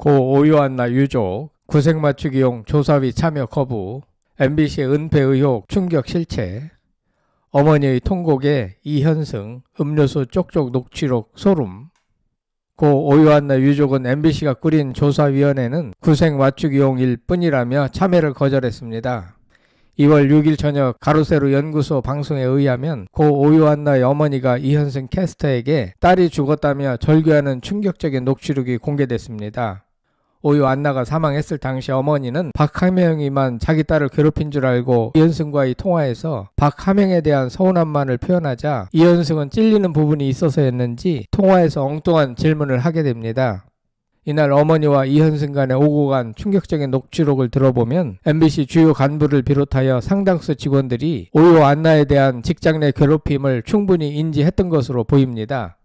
고 오요한나 유족 구색 맞추기용 조사비 참여 거부, MBC의 은폐 의혹 충격 실체, 어머니의 통곡에 이현승 음료수 쪽쪽 녹취록 소름. 고 오요한나 유족은 MBC가 꾸린 조사위원회는 구색 맞추기용일 뿐이라며 참여를 거절했습니다. 2월 6일 저녁 가로세로 연구소 방송에 의하면 고 오요한나의 어머니가 이현승 캐스터에게 딸이 죽었다며 절규하는 충격적인 녹취록이 공개됐습니다. 오요한나가 사망했을 당시 어머니는 박하명이만 자기 딸을 괴롭힌 줄 알고 이현승과의 통화에서 박하명에 대한 서운함만을 표현하자 이현승은 찔리는 부분이 있어서였는지 통화에서 엉뚱한 질문을 하게 됩니다. 이날 어머니와 이현승 간의 오고 간 충격적인 녹취록을 들어보면 MBC 주요 간부를 비롯하여 상당수 직원들이 오요한나에 대한 직장 내 괴롭힘을 충분히 인지했던 것으로 보입니다.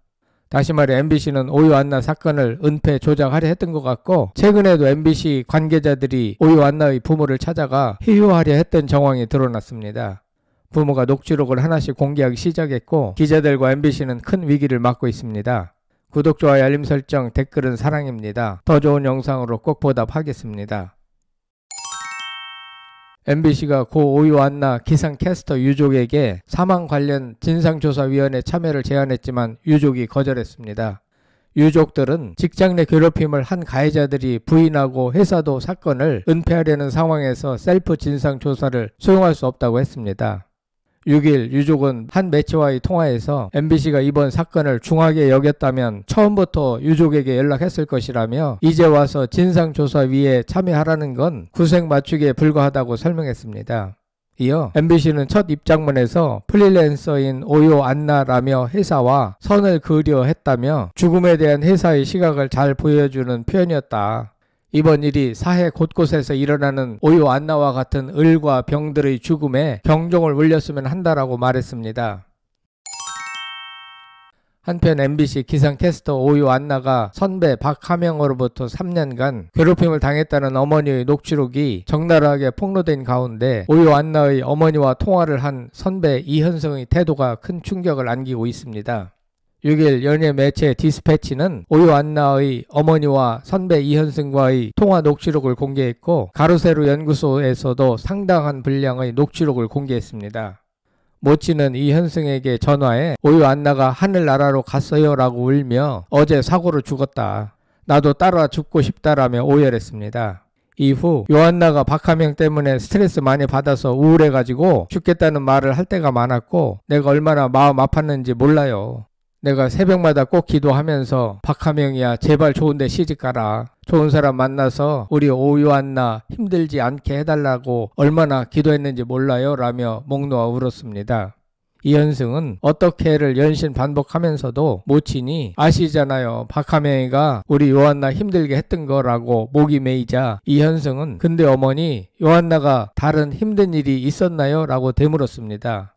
다시 말해 MBC는 오요한나 사건을 은폐 조작하려 했던 것 같고, 최근에도 MBC 관계자들이 오요한나의 부모를 찾아가 회유하려 했던 정황이 드러났습니다. 부모가 녹취록을 하나씩 공개하기 시작했고 기자들과 MBC는 큰 위기를 맞고 있습니다. 구독, 좋아요, 알림 설정, 댓글은 사랑입니다. 더 좋은 영상으로 꼭 보답하겠습니다. MBC가 고 오요한나 기상캐스터 유족에게 사망 관련 진상조사위원회 참여를 제안했지만 유족이 거절했습니다. 유족들은 직장 내 괴롭힘을 한 가해자들이 부인하고 회사도 사건을 은폐하려는 상황에서 셀프 진상조사를 수용할 수 없다고 했습니다. 6일 유족은 한 매체와의 통화에서 MBC가 이번 사건을 중하게 여겼다면 처음부터 유족에게 연락했을 것이라며 이제 와서 진상조사위에 참여하라는 건 구색 맞추기에 불과하다고 설명했습니다. 이어 MBC는 첫 입장문에서 프리랜서인 오요한나라며 회사와 선을 그으려 했다며 죽음에 대한 회사의 시각을 잘 보여주는 표현이었다. 이번 일이 사회 곳곳에서 일어나는 오요한나와 같은 을과 병들의 죽음에 경종을 울렸으면 한다라고 말했습니다. 한편 MBC 기상캐스터 오요한나가 선배 박하명으로부터 3년간 괴롭힘을 당했다는 어머니의 녹취록이 적나라하게 폭로된 가운데 오요한나의 어머니와 통화를 한 선배 이현승의 태도가 큰 충격을 안기고 있습니다. 6일 연예 매체 디스패치는 오요한나의 어머니와 선배 이현승과의 통화 녹취록을 공개했고 가로세로 연구소에서도 상당한 분량의 녹취록을 공개했습니다. 모친은 이현승에게 전화해 오요한나가 하늘나라로 갔어요 라고 울며 어제 사고로 죽었다. 나도 따라 죽고 싶다라며 오열했습니다. 이후 요한나가 박하명 때문에 스트레스 많이 받아서 우울해가지고 죽겠다는 말을 할 때가 많았고 내가 얼마나 마음 아팠는지 몰라요. 내가 새벽마다 꼭 기도하면서 박하명이야 제발 좋은데 시집가라. 좋은 사람 만나서 우리 오요한나 힘들지 않게 해달라고 얼마나 기도했는지 몰라요 라며 목 놓아 울었습니다. 이현승은 어떻게를 연신 반복하면서도 모친이 아시잖아요. 박하명이가 우리 요한나 힘들게 했던 거라고 목이 메이자 이현승은 근데 어머니 요한나가 다른 힘든 일이 있었나요? 라고 되물었습니다.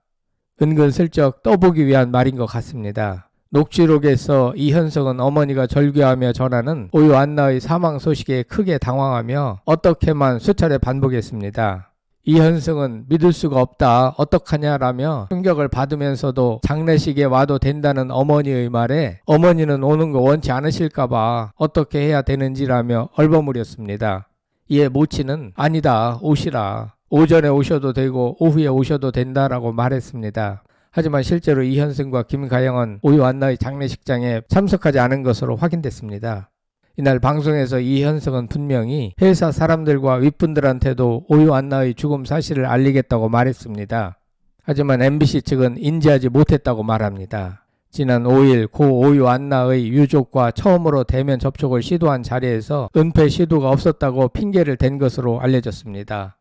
은근슬쩍 떠보기 위한 말인 것 같습니다. 녹취록에서 이현승은 어머니가 절규하며 전하는 오요한나의 사망 소식에 크게 당황하며 어떻게만 수차례 반복했습니다. 이현승은 믿을 수가 없다 어떡하냐라며 충격을 받으면서도 장례식에 와도 된다는 어머니의 말에 어머니는 오는 거 원치 않으실까봐 어떻게 해야 되는지라며 얼버무렸습니다. 이에 모친은 아니다 오시라. 오전에 오셔도 되고 오후에 오셔도 된다라고 말했습니다. 하지만 실제로 이현승과 김가영은 오요한나의 장례식장에 참석하지 않은 것으로 확인됐습니다. 이날 방송에서 이현승은 분명히 회사 사람들과 윗분들한테도 오요한나의 죽음 사실을 알리겠다고 말했습니다. 하지만 MBC 측은 인지하지 못했다고 말합니다. 지난 5일 고 오요한나의 유족과 처음으로 대면 접촉을 시도한 자리에서 은폐 시도가 없었다고 핑계를 댄 것으로 알려졌습니다.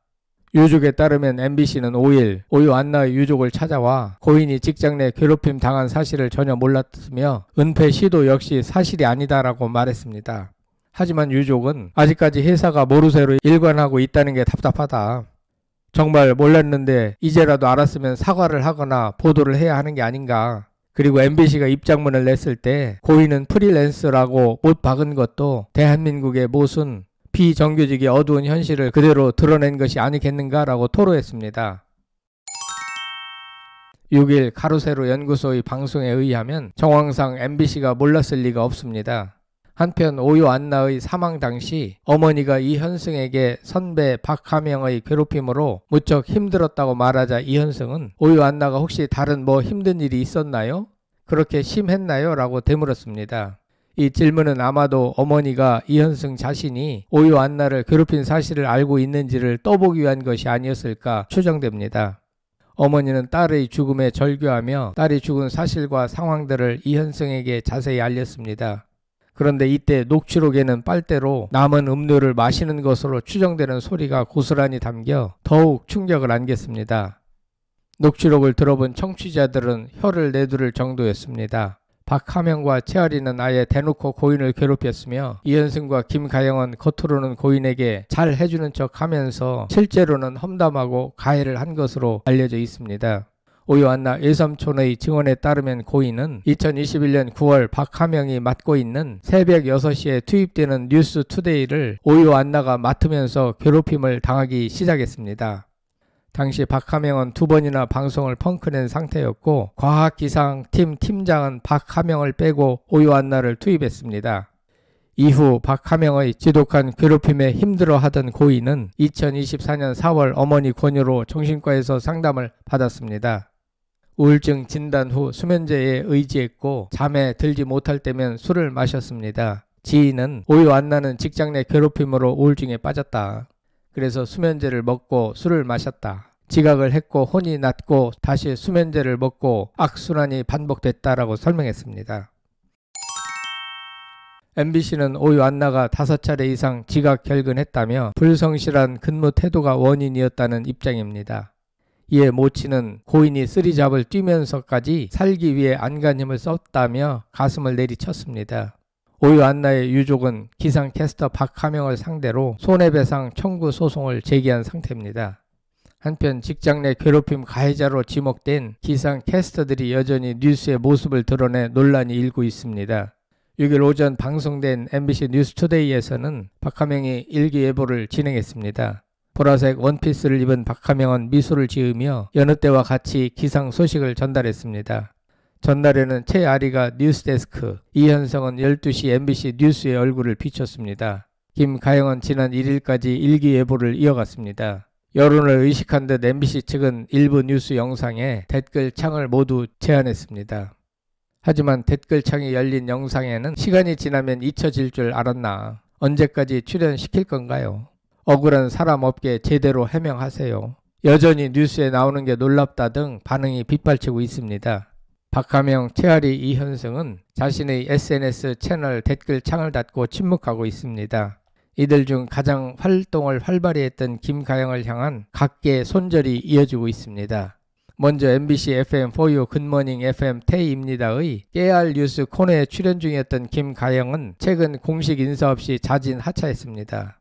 유족에 따르면 MBC는 5일 오요한나의 유족을 찾아와 고인이 직장 내 괴롭힘 당한 사실을 전혀 몰랐으며 은폐 시도 역시 사실이 아니다라고 말했습니다. 하지만 유족은 아직까지 회사가 모르쇠로 일관하고 있다는 게 답답하다. 정말 몰랐는데 이제라도 알았으면 사과를 하거나 보도를 해야 하는 게 아닌가. 그리고 MBC가 입장문을 냈을 때 고인은 프리랜서라고 못 박은 것도 대한민국의 모순 비정규직의 어두운 현실을 그대로 드러낸 것이 아니겠는가라고 토로했습니다. 6일 가로세로 연구소의 방송에 의하면 정황상 MBC가 몰랐을 리가 없습니다. 한편 오요 안나의 사망 당시 어머니가 이현승에게 선배 박하명의 괴롭힘으로 무척 힘들었다고 말하자 이현승은 오요 안나가 혹시 다른 뭐 힘든 일이 있었나요? 그렇게 심했나요? 라고 되물었습니다. 이 질문은 아마도 어머니가 이현승 자신이 오요 안나를 괴롭힌 사실을 알고 있는지를 떠보기 위한 것이 아니었을까 추정됩니다. 어머니는 딸의 죽음에 절규하며 딸이 죽은 사실과 상황들을 이현승에게 자세히 알렸습니다. 그런데 이때 녹취록에는 빨대로 남은 음료를 마시는 것으로 추정되는 소리가 고스란히 담겨 더욱 충격을 안겼습니다. 녹취록을 들어본 청취자들은 혀를 내두를 정도였습니다. 박하명과 채아리는 아예 대놓고 고인을 괴롭혔으며 이현승과 김가영은 겉으로는 고인에게 잘 해주는 척 하면서 실제로는 험담하고 가해를 한 것으로 알려져 있습니다. 오요 안나 외삼촌의 증언에 따르면 고인은 2021년 9월 박하명이 맡고 있는 새벽 6시에 투입되는 뉴스투데이를 오요 안나가 맡으면서 괴롭힘을 당하기 시작했습니다. 당시 박하명은 2번이나 방송을 펑크낸 상태였고 과학기상팀 팀장은 박하명을 빼고 오요 안나를 투입했습니다. 이후 박하명의 지독한 괴롭힘에 힘들어하던 고인은 2024년 4월 어머니 권유로 정신과에서 상담을 받았습니다. 우울증 진단 후 수면제에 의지했고 잠에 들지 못할 때면 술을 마셨습니다. 지인은 오요 안나는 직장 내 괴롭힘으로 우울증에 빠졌다. 그래서 수면제를 먹고 술을 마셨다. 지각을 했고 혼이 났고 다시 수면제를 먹고 악순환이 반복됐다라고 설명했습니다. MBC는 오요 안나가 5차례 이상 지각 결근했다며 불성실한 근무 태도가 원인이었다는 입장입니다. 이에 모친은 고인이 쓰리잡을 뛰면서까지 살기 위해 안간힘을 썼다며 가슴을 내리쳤습니다. 오요 안나의 유족은 기상캐스터 박하명을 상대로 손해배상 청구 소송을 제기한 상태입니다. 한편 직장 내 괴롭힘 가해자로 지목된 기상캐스터들이 여전히 뉴스의 모습을 드러내 논란이 일고 있습니다. 6일 오전 방송된 MBC 뉴스투데이에서는 박하명이 일기예보를 진행했습니다. 보라색 원피스를 입은 박하명은 미소를 지으며 여느 때와 같이 기상 소식을 전달했습니다. 전날에는 채아리가 뉴스데스크, 이현성은 12시 MBC 뉴스의 얼굴을 비췄습니다. 김가영은 지난 1일까지 일기예보를 이어갔습니다. 여론을 의식한 듯 MBC 측은 일부 뉴스 영상에 댓글창을 모두 제한했습니다. 하지만 댓글창이 열린 영상에는 시간이 지나면 잊혀질 줄 알았나? 언제까지 출연시킬 건가요? 억울한 사람 없게 제대로 해명하세요. 여전히 뉴스에 나오는 게 놀랍다 등 반응이 빗발치고 있습니다. 박하명, 채아리, 이현승은 자신의 SNS 채널 댓글창을 닫고 침묵하고 있습니다. 이들 중 가장 활동을 활발히 했던 김가영을 향한 각계 손절이 이어지고 있습니다. 먼저 MBC FM4U 굿모닝 FM 태희입니다의 깨알 뉴스 코너에 출연 중이었던 김가영은 최근 공식 인사 없이 자진 하차했습니다.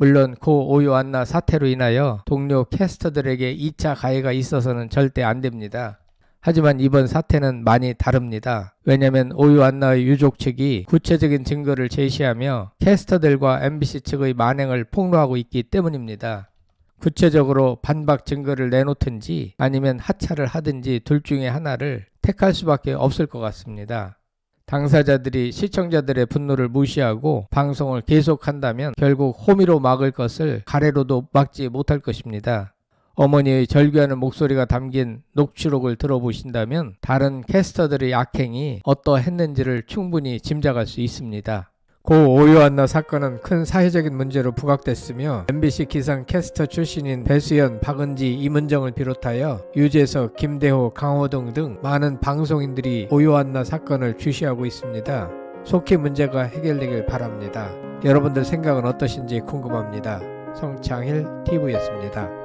물론 고 오요 안나 사태로 인하여 동료 캐스터들에게 2차 가해가 있어서는 절대 안 됩니다. 하지만 이번 사태는 많이 다릅니다. 왜냐하면 오요 안나의 유족 측이 구체적인 증거를 제시하며 캐스터들과 MBC 측의 만행을 폭로하고 있기 때문입니다. 구체적으로 반박 증거를 내놓든지 아니면 하차를 하든지 둘 중에 하나를 택할 수밖에 없을 것 같습니다. 당사자들이 시청자들의 분노를 무시하고 방송을 계속한다면 결국 호미로 막을 것을 가래로도 막지 못할 것입니다. 어머니의 절규하는 목소리가 담긴 녹취록을 들어보신다면 다른 캐스터들의 악행이 어떠했는지를 충분히 짐작할 수 있습니다. 고 오요 안나 사건은 큰 사회적인 문제로 부각됐으며 MBC 기상 캐스터 출신인 배수연, 박은지, 이문정을 비롯하여 유재석, 김대호, 강호동 등 많은 방송인들이 오요 안나 사건을 주시하고 있습니다. 속히 문제가 해결되길 바랍니다. 여러분들 생각은 어떠신지 궁금합니다. 성창일 TV였습니다.